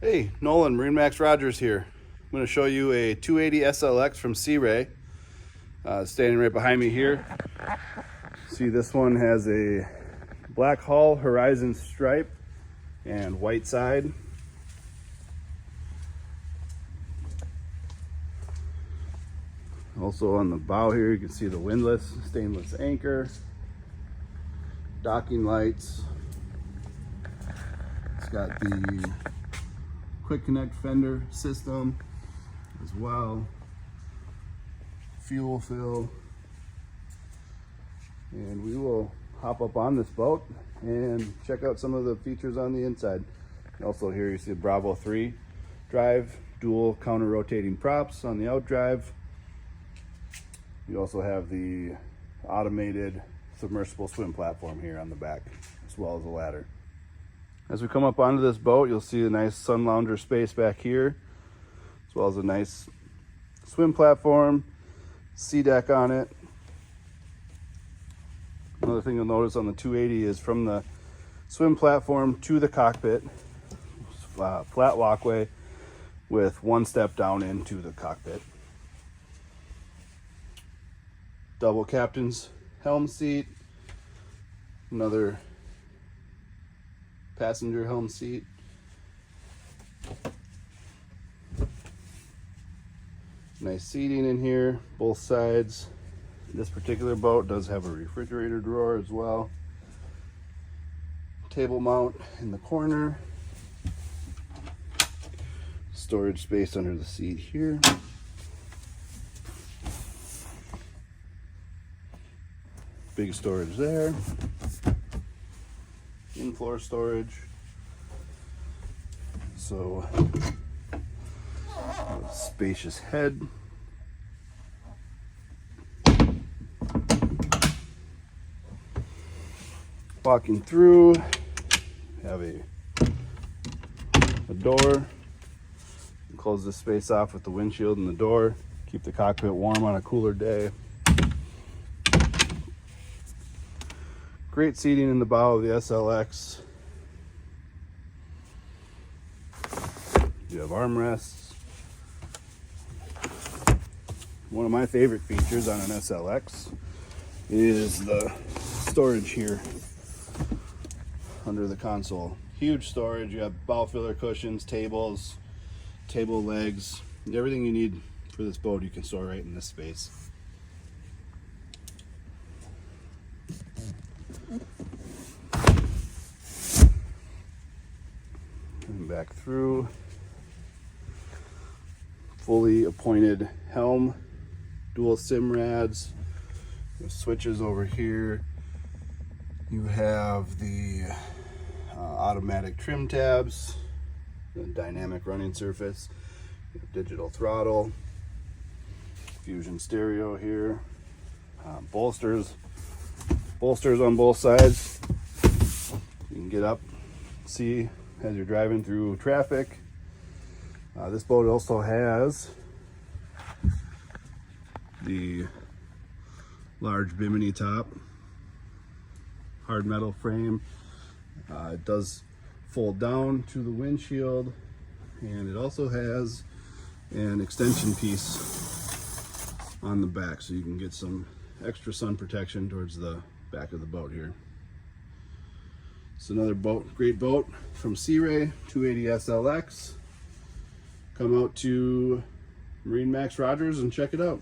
Hey, Nolan, MarineMax Rogers here. I'm going to show you a 280 SLX from Sea Ray. Standing right behind me here. See, this one has a black hull, horizon stripe, and white side. Also on the bow here, you can see the windlass, stainless anchor, docking lights. It's got the quick connect fender system as well, fuel fill, and we will hop up on this boat and check out some of the features on the inside. Also here you see the Bravo 3 drive, dual counter rotating props on the outdrive. You also have the automated submersible swim platform here on the back, as well as a ladder. As we come up onto this boat, you'll see a nice sun lounger space back here, as well as a nice swim platform, sea deck on it. Another thing you'll notice on the 280 is from the swim platform to the cockpit, flat walkway with one step down into the cockpit. Double captain's helm seat, another passenger helm seat. Nice seating in here, both sides. This particular boat does have a refrigerator drawer as well. Table mount in the corner. Storage space under the seat here. Big storage there. In-floor storage. So, a spacious head. Walking through, have a door. Close this space off with the windshield and the door. Keep the cockpit warm on a cooler day. Great seating in the bow of the SLX. You have armrests. One of my favorite features on an SLX is the storage here under the console. Huge storage. You have bow filler cushions, tables, table legs, everything you need for this boat you can store right in this space. And back through, fully appointed helm, dual sim rads, switches over here. You have the automatic trim tabs, the dynamic running surface, digital throttle, fusion stereo here, bolsters on both sides. You can get up, see as you're driving through traffic. This boat also has the large bimini top, hard metal frame. It does fold down to the windshield, and it also has an extension piece on the back, so you can get some extra sun protection towards the back of the boat here. It's another great boat from Sea Ray, 280 SLX. Come out to MarineMax Rogers and check it out.